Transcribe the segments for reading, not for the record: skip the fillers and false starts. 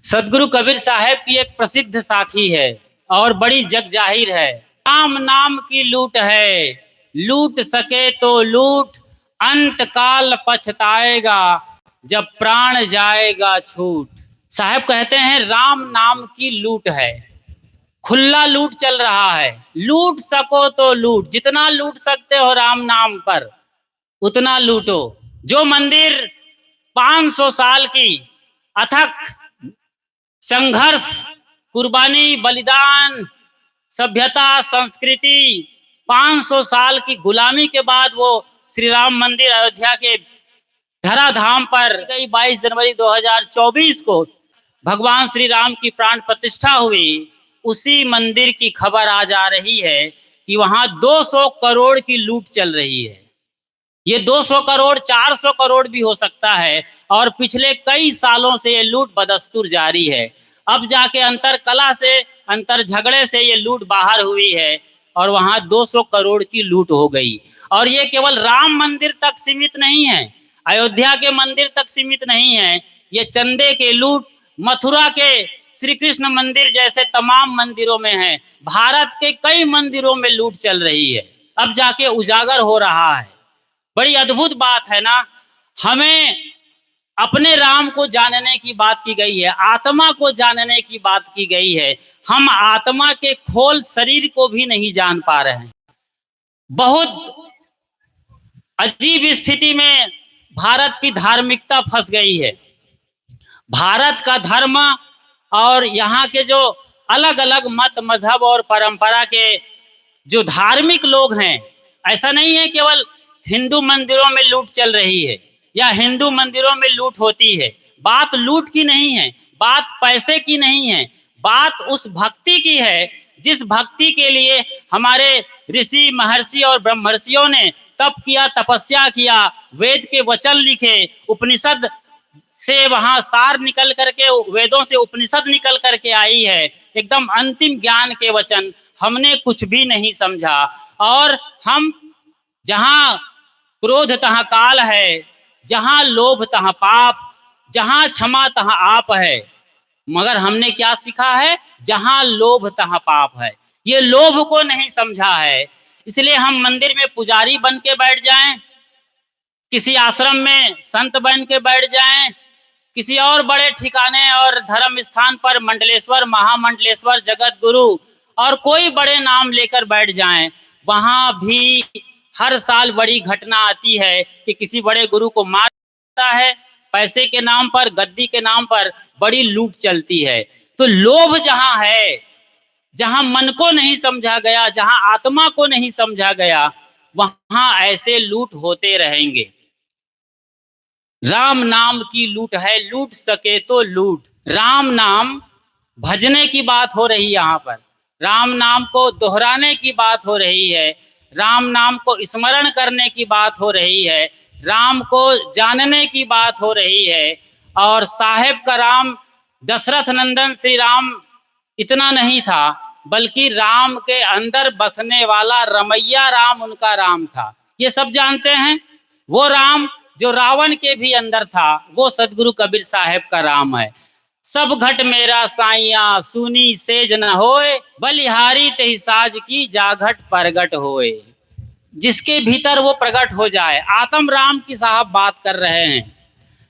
सदगुरु कबीर साहब की एक प्रसिद्ध साखी है और बड़ी जग जाहिर है। राम नाम की लूट है, लूट सके तो लूट, अंत काल पछताएगा जब प्राण जाएगा छूट। साहब कहते हैं राम नाम की लूट है, खुला लूट चल रहा है। लूट सको तो लूट, जितना लूट सकते हो राम नाम पर उतना लूटो। जो मंदिर 500 साल की अथक संघर्ष, कुर्बानी, बलिदान, सभ्यता, संस्कृति, 500 साल की गुलामी के बाद वो श्री राम मंदिर अयोध्या के धराधाम पर 22 जनवरी 2024 को भगवान श्री राम की प्राण प्रतिष्ठा हुई, उसी मंदिर की खबर आज आ रही है कि वहां 200 करोड़ की लूट चल रही है। ये 200 करोड़ 400 करोड़ भी हो सकता है और पिछले कई सालों से ये लूट बदस्तूर जारी है। अब जाके अंतर कला से, अंतर झगड़े से ये लूट बाहर हुई है और वहां 200 करोड़ की लूट हो गई। और ये केवल राम मंदिर तक सीमित नहीं है, अयोध्या के मंदिर तक सीमित नहीं है। ये चंदे के लूट मथुरा के श्री कृष्ण मंदिर जैसे तमाम मंदिरों में है। भारत के कई मंदिरों में लूट चल रही है, अब जाके उजागर हो रहा है। बड़ी अद्भुत बात है ना। हमें अपने राम को जानने की बात की गई है, आत्मा को जानने की बात की गई है। हम आत्मा के खोल शरीर को भी नहीं जान पा रहे हैं। बहुत अजीब स्थिति में भारत की धार्मिकता फंस गई है। भारत का धर्म और यहाँ के जो अलग अलग मत, मजहब और परंपरा के जो धार्मिक लोग हैं, ऐसा नहीं है केवल हिंदू मंदिरों में लूट चल रही है या हिंदू मंदिरों में लूट होती है। बात लूट की नहीं है, बात पैसे की नहीं है, बात उस भक्ति की है जिस भक्ति के लिए हमारे ऋषि, महर्षि और ब्रह्मर्षियों ने तप किया, तपस्या किया, वेद के वचन लिखे, उपनिषद से वहां सार निकल करके, वेदों से उपनिषद निकल करके आई है, एकदम अंतिम ज्ञान के वचन। हमने कुछ भी नहीं समझा और हम जहां क्रोध तहाँ काल है, जहां लोभ तहाँ पाप, जहां क्षमा तहाँ आप है। मगर हमने क्या सीखा है? जहां लोभ तहाँ पाप है। ये लोभ को नहीं समझा है, इसलिए हम मंदिर में पुजारी बन के बैठ जाएं, किसी आश्रम में संत बन के बैठ जाएं, किसी और बड़े ठिकाने और धर्म स्थान पर मंडलेश्वर, महामंडलेश्वर, जगत गुरु और कोई बड़े नाम लेकर बैठ जाएं। वहां भी हर साल बड़ी घटना आती है कि किसी बड़े गुरु को मारता है, पैसे के नाम पर, गद्दी के नाम पर बड़ी लूट चलती है। तो लोभ जहां है, जहां मन को नहीं समझा गया, जहां आत्मा को नहीं समझा गया, वहां ऐसे लूट होते रहेंगे। राम नाम की लूट है, लूट सके तो लूट। राम नाम भजने की बात हो रही है यहाँ पर, राम नाम को दोहराने की बात हो रही है, राम नाम को स्मरण करने की बात हो रही है, राम को जानने की बात हो रही है। और साहेब का राम दशरथ नंदन श्री राम इतना नहीं था, बल्कि राम के अंदर बसने वाला रमैया राम उनका राम था। ये सब जानते हैं। वो राम जो रावण के भी अंदर था, वो सदगुरु कबीर साहब का राम है। सब घट मेरा साइया सुनी सेज न होए, बलिहारी तेहि साज की जाघट परगट होए। जिसके भीतर वो प्रकट हो जाए, आत्म राम की साहब बात कर रहे हैं।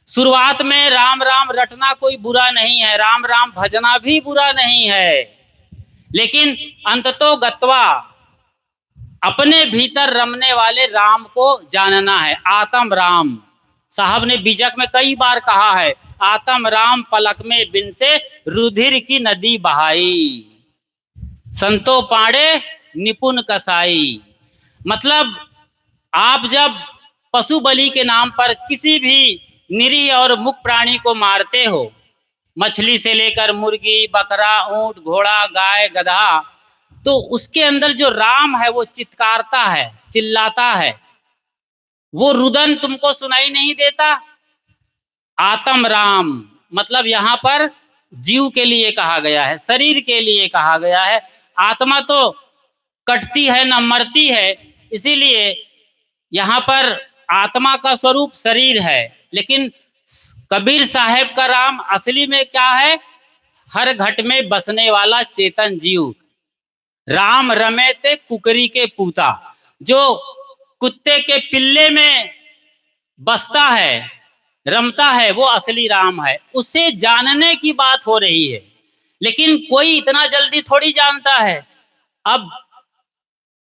शुरुआत में राम राम रटना कोई बुरा नहीं है, राम राम भजना भी बुरा नहीं है, लेकिन अंततो गत्वा अपने भीतर रमने वाले राम को जानना है। आत्म राम साहब ने बीजक में कई बार कहा है, आत्म राम पलक में बिन से रुधिर की नदी बहाई, संतो पाड़े निपुण कसाई। मतलब आप जब पशु बलि के नाम पर किसी भी निरीह और मुख प्राणी को मारते हो, मछली से लेकर मुर्गी, बकरा, ऊंट, घोड़ा, गाय, गधा, तो उसके अंदर जो राम है वो चित्कारता है, चिल्लाता है। वो रुदन तुमको सुनाई नहीं देता। आत्म राम मतलब यहाँ पर जीव के लिए कहा गया है, शरीर के लिए कहा गया है। आत्मा तो कटती है न मरती है, इसीलिए यहाँ पर आत्मा का स्वरूप शरीर है। लेकिन कबीर साहब का राम असली में क्या है? हर घट में बसने वाला चेतन जीव, राम रमे ते कुकरी के पूता। जो कुत्ते के पिल्ले में बसता है, रमता है, वो असली राम है। उसे जानने की बात हो रही है, लेकिन कोई इतना जल्दी थोड़ी जानता है। अब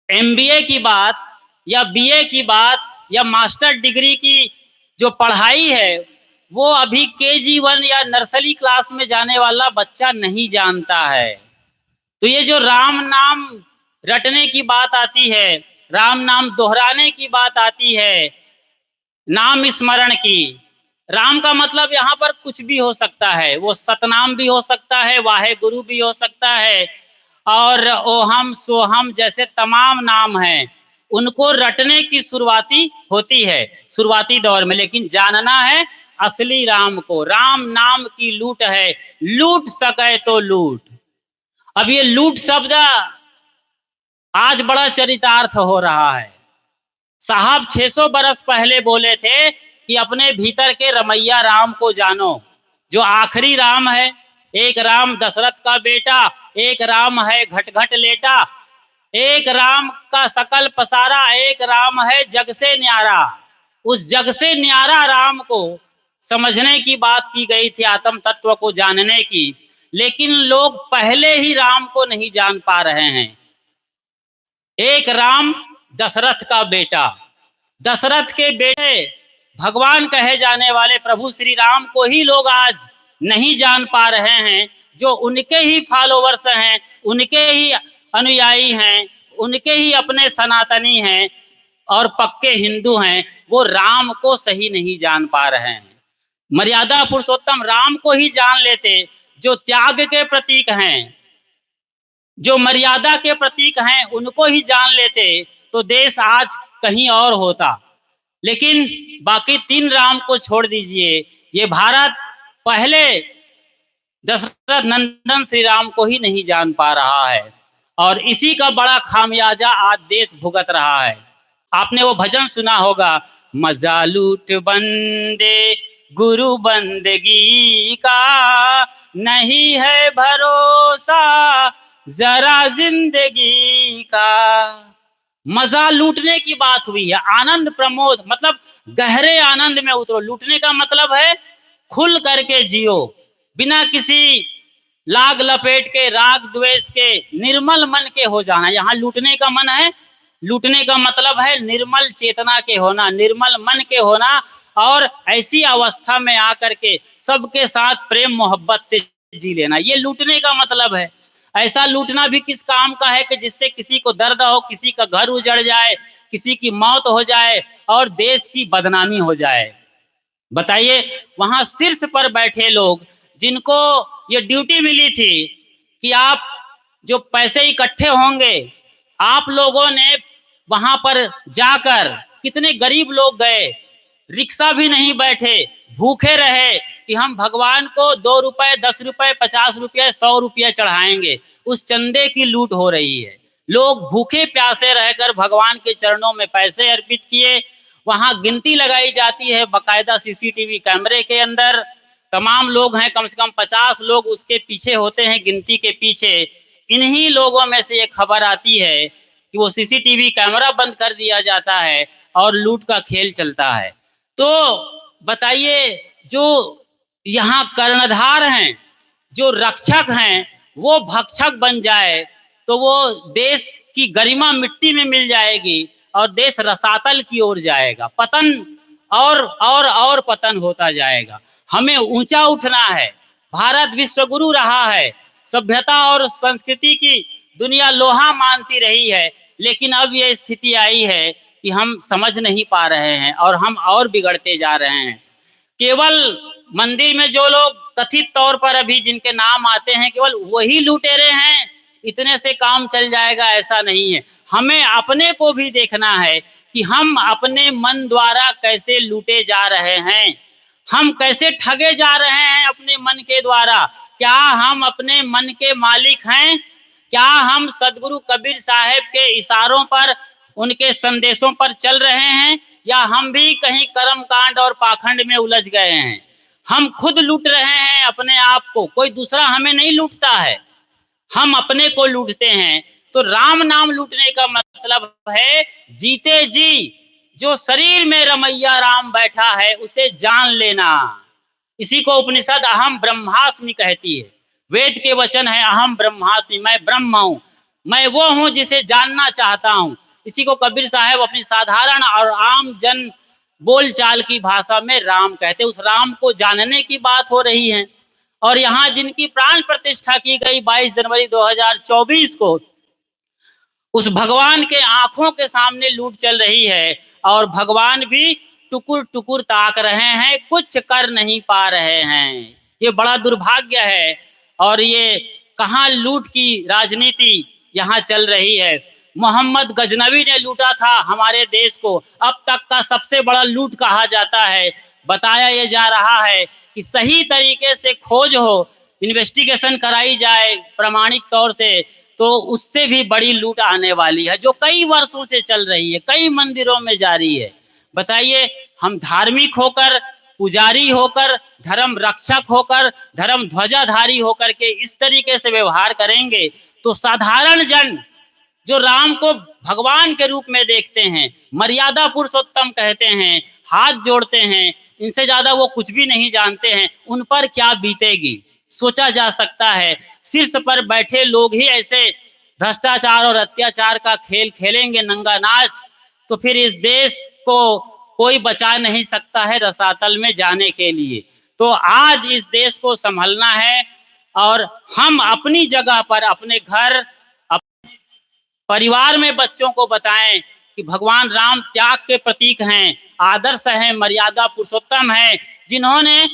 एमबीए की बात या बीए की बात या मास्टर डिग्री की जो पढ़ाई है, वो अभी KG1 या नर्सरी क्लास में जाने वाला बच्चा नहीं जानता है। तो ये जो राम नाम रटने की बात आती है, राम नाम दोहराने की बात आती है, नाम स्मरण की, राम का मतलब यहाँ पर कुछ भी हो सकता है। वो सतनाम भी हो सकता है, वाहे गुरु भी हो सकता है, और ओहम सोहम जैसे तमाम नाम हैं, उनको रटने की शुरुआती होती है शुरुआती दौर में। लेकिन जानना है असली राम को। राम नाम की लूट है, लूट सके तो लूट। अब ये लूट शब्द आज बड़ा चरितार्थ हो रहा है। साहब 600 बरस पहले बोले थे कि अपने भीतर के रमैया राम को जानो, जो आखिरी राम है। एक राम दशरथ का बेटा, एक राम है घट घट लेटा, एक राम का सकल पसारा, एक राम है जग से न्यारा। उस जग से न्यारा राम को समझने की बात की गई थी, आत्म तत्व को जानने की। लेकिन लोग पहले ही राम को नहीं जान पा रहे हैं। एक राम दशरथ का बेटा, दशरथ के बेटे भगवान कहे जाने वाले प्रभु श्री राम को ही लोग आज नहीं जान पा रहे हैं। जो उनके ही फॉलोवर्स हैं, उनके ही अनुयायी हैं, उनके ही अपने सनातनी हैं और पक्के हिंदू हैं, वो राम को सही नहीं जान पा रहे हैं। मर्यादा पुरुषोत्तम राम को ही जान लेते, जो त्याग के प्रतीक हैं, जो मर्यादा के प्रतीक हैं, उनको ही जान लेते तो देश आज कहीं और होता। लेकिन बाकी 3 राम को छोड़ दीजिए, ये भारत पहले दशरथ नंदन श्री राम को ही नहीं जान पा रहा है, और इसी का बड़ा खामियाजा आज देश भुगत रहा है। आपने वो भजन सुना होगा, मजा लूट बंदे गुरु बंदगी का, नहीं है भरोसा जरा जिंदगी का। मजा लूटने की बात हुई है, आनंद प्रमोद मतलब गहरे आनंद में उतरो। लूटने का मतलब है खुल करके जियो, बिना किसी लाग लपेट के, राग द्वेष के, निर्मल मन के हो जाना। यहाँ लूटने का मन है, लूटने का मतलब है निर्मल चेतना के होना, निर्मल मन के होना, और ऐसी अवस्था में आकर के सबके साथ प्रेम मोहब्बत से जी लेना, ये लूटने का मतलब है। ऐसा लूटना भी किस काम का है कि जिससे किसी को दर्द हो, किसी का घर उजड़ जाए, किसी की मौत हो जाए और देश की बदनामी हो जाए। बताइए, वहां शीर्ष पर बैठे लोग जिनको ये ड्यूटी मिली थी कि आप जो पैसे इकट्ठे होंगे, आप लोगों ने वहां पर जाकर, कितने गरीब लोग गए, रिक्शा भी नहीं बैठे, भूखे रहे कि हम भगवान को 2 रुपए, 10 रुपए, 50 रुपये, 100 रुपये चढ़ाएंगे। उस चंदे की लूट हो रही है। लोग भूखे प्यासे रहकर भगवान के चरणों में पैसे अर्पित किए। वहां गिनती लगाई जाती है बकायदा CCTV कैमरे के अंदर। तमाम लोग हैं, कम से कम 50 लोग उसके पीछे होते हैं, गिनती के पीछे। इन्हीं लोगों में से एक खबर आती है कि वो CCTV कैमरा बंद कर दिया जाता है और लूट का खेल चलता है। तो बताइए, जो यहाँ कर्णधार हैं, जो रक्षक हैं, वो भक्षक बन जाए तो वो देश की गरिमा मिट्टी में मिल जाएगी और देश रसातल की ओर जाएगा, पतन और पतन होता जाएगा। हमें ऊंचा उठना है। भारत विश्वगुरु रहा है, सभ्यता और संस्कृति की दुनिया लोहा मानती रही है, लेकिन अब ये स्थिति आई है कि हम समझ नहीं पा रहे हैं और हम और बिगड़ते जा रहे हैं। केवल मंदिर में जो लोग कथित तौर पर अभी जिनके नाम आते हैं, केवल वही लुटेरे हैं, इतने से काम चल जाएगा ऐसा नहीं है। हमें अपने को भी देखना है कि हम अपने मन द्वारा कैसे लूटे जा रहे हैं, हम कैसे ठगे जा रहे हैं अपने मन के द्वारा। क्या हम अपने मन के मालिक हैं? क्या हम सदगुरु कबीर साहब के इशारों पर, उनके संदेशों पर चल रहे हैं, या हम भी कहीं कर्म कांड और पाखंड में उलझ गए हैं? हम खुद लूट रहे हैं अपने आप को, कोई दूसरा हमें नहीं लूटता है, हम अपने को लूटते हैं। तो राम नाम लूटने का मतलब है जीते जी जो शरीर में रमैया राम बैठा है उसे जान लेना। इसी को उपनिषद अहम ब्रह्मास्मि कहती है। वेद के वचन है अहम ब्रह्मास्मि, मैं ब्रह्म हूँ, मैं वो हूँ जिसे जानना चाहता हूँ। इसी को कबीर साहब अपनी साधारण और आम जन बोलचाल की भाषा में राम कहते। उस राम को जानने की बात हो रही है। और यहाँ जिनकी प्राण प्रतिष्ठा की गई 22 जनवरी 2024 को, उस भगवान के आंखों के सामने लूट चल रही है और भगवान भी टुकुर टुकुर ताक रहे हैं, कुछ कर नहीं पा रहे हैं। ये बड़ा दुर्भाग्य है। और ये कहाँ लूट की राजनीति यहाँ चल रही है। मोहम्मद गजनवी ने लूटा था हमारे देश को, अब तक का सबसे बड़ा लूट कहा जाता है। बताया ये जा रहा है कि सही तरीके से खोज हो, इन्वेस्टिगेशन कराई जाए प्रामाणिक तौर से, तो उससे भी बड़ी लूट आने वाली है, जो कई वर्षों से चल रही है, कई मंदिरों में जारी है। बताइए, हम धार्मिक होकर, पुजारी होकर, धर्म रक्षक होकर, धर्म ध्वजाधारी होकर के इस तरीके से व्यवहार करेंगे तो साधारण जन जो राम को भगवान के रूप में देखते हैं, मर्यादा पुरुषोत्तम कहते हैं, हाथ जोड़ते हैं, इनसे ज्यादा वो कुछ भी नहीं जानते हैं, उन पर क्या बीतेगी सोचा जा सकता है। शीर्ष पर बैठे लोग ही ऐसे भ्रष्टाचार और अत्याचार का खेल खेलेंगे, नंगा नाच, तो फिर इस देश को कोई बचा नहीं सकता है रसातल में जाने के लिए। तो आज इस देश को संभलना है और हम अपनी जगह पर, अपने घर, परिवार में बच्चों को बताएं कि भगवान राम त्याग के प्रतीक हैं, आदर्श हैं, मर्यादा पुरुषोत्तम हैं, जिन्होंने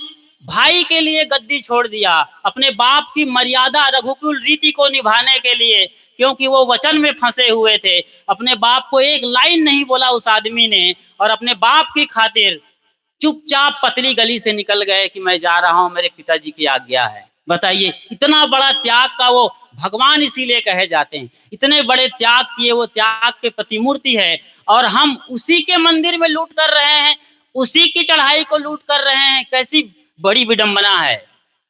भाई के लिए गद्दी छोड़ दिया, अपने बाप की मर्यादा रघुकुल रीति को निभाने के लिए, क्योंकि वो वचन में फंसे हुए थे। अपने बाप को एक लाइन नहीं बोला उस आदमी ने, और अपने बाप की खातिर चुपचाप पतली गली से निकल गए कि मैं जा रहा हूं, मेरे पिताजी की आज्ञा है। बताइए, इतना बड़ा त्याग का वो भगवान इसीलिए कहे जाते हैं। इतने बड़े त्याग किए, वो त्याग के प्रतिमूर्ति है, और हम उसी के मंदिर में लूट कर रहे हैं, उसी की चढ़ाई को लूट कर रहे हैं। कैसी बड़ी विडंबना है।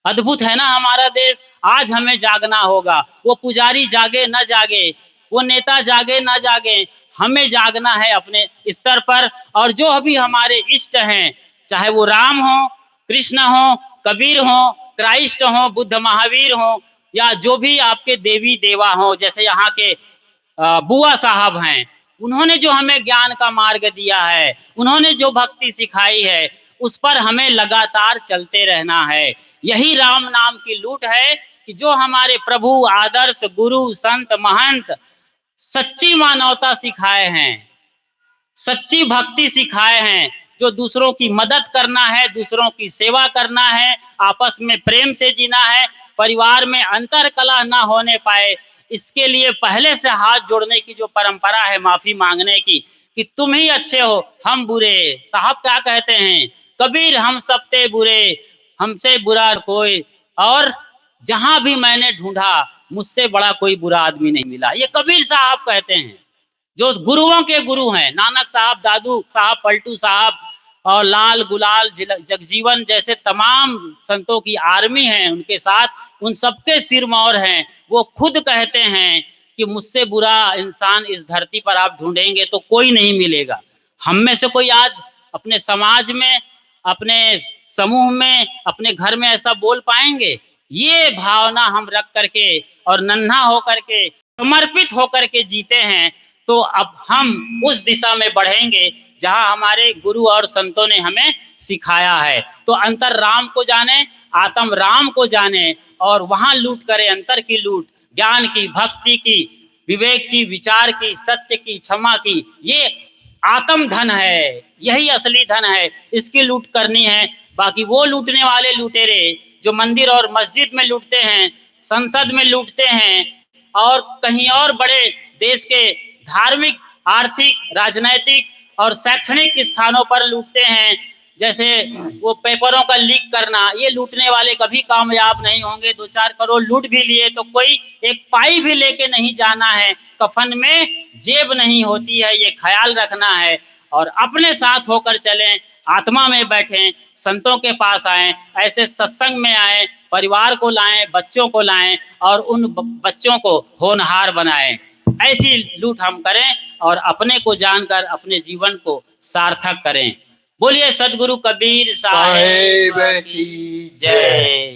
अद्भुत है ना हमारा देश। आज हमें जागना होगा। वो पुजारी जागे न जागे, वो नेता जागे न जागे, हमें जागना है अपने स्तर पर। और जो अभी हमारे इष्ट हैं, चाहे वो राम हो, कृष्ण हो, कबीर हो, क्राइस्ट हो, बुद्ध महावीर हो, या जो भी आपके देवी देवा हो, जैसे यहाँ के बुआ साहब हैं, उन्होंने जो हमें ज्ञान का मार्ग दिया है, उन्होंने जो भक्ति सिखाई है, उस पर हमें लगातार चलते रहना है। यही राम नाम की लूट है कि जो हमारे प्रभु, आदर्श, गुरु, संत, महंत सच्ची मानवता सिखाए हैं, सच्ची भक्ति सिखाए हैं, जो दूसरों की मदद करना है, दूसरों की सेवा करना है, आपस में प्रेम से जीना है, परिवार में अंतर कलह ना होने पाए, इसके लिए पहले से हाथ जोड़ने की जो परंपरा है, माफी मांगने की, कि तुम ही अच्छे हो, हम बुरे। साहब क्या कहते हैं, कबीर हम सबते बुरे, हमसे बुरा कोई, और जहां भी मैंने ढूंढा मुझसे बड़ा कोई बुरा आदमी नहीं मिला। ये कबीर साहब कहते हैं, जो गुरुओं के गुरु हैं। नानक साहब, दादू साहब, पलटू साहब और लाल गुलाल जगजीवन जैसे तमाम संतों की आर्मी है उनके साथ, उन सबके सिरमौर हैं। वो खुद कहते हैं कि मुझसे बुरा इंसान इस धरती पर आप ढूंढेंगे तो कोई नहीं मिलेगा। हम में से कोई आज अपने समाज में, अपने समूह में, अपने घर में ऐसा बोल पाएंगे? ये भावना हम रख करके और नन्हा होकर के, समर्पित होकर के जीते हैं, तो अब हम उस दिशा में बढ़ेंगे जहां हमारे गुरु और संतों ने हमें सिखाया है। तो अंतर राम को जाने, आत्म राम को जाने, और वहां लूट करें, अंतर की लूट, ज्ञान की, भक्ति की, विवेक की, विचार की, सत्य की, क्षमा की। ये आत्म धन है, यही असली धन है, इसकी लूट करनी है। बाकी वो लूटने वाले लुटेरे जो मंदिर और मस्जिद में लूटते हैं, संसद में लूटते हैं, और कहीं और बड़े देश के धार्मिक, आर्थिक, राजनैतिक और शैक्षणिक स्थानों पर लूटते हैं, जैसे वो पेपरों का लीक करना, ये लूटने वाले कभी कामयाब नहीं होंगे। 2-4 करोड़ लूट भी लिए तो कोई एक पाई भी लेके नहीं जाना है, कफन में जेब नहीं होती है, ये ख्याल रखना है। और अपने साथ होकर चलें, आत्मा में बैठें, संतों के पास आएं, ऐसे सत्संग में आएं, परिवार को लाएं, बच्चों को लाएं और उन बच्चों को होनहार बनाएं। ऐसी लूट हम करें और अपने को जानकर अपने जीवन को सार्थक करें। बोलिए सद्गुरु कबीर साहिब साहेब की की जय।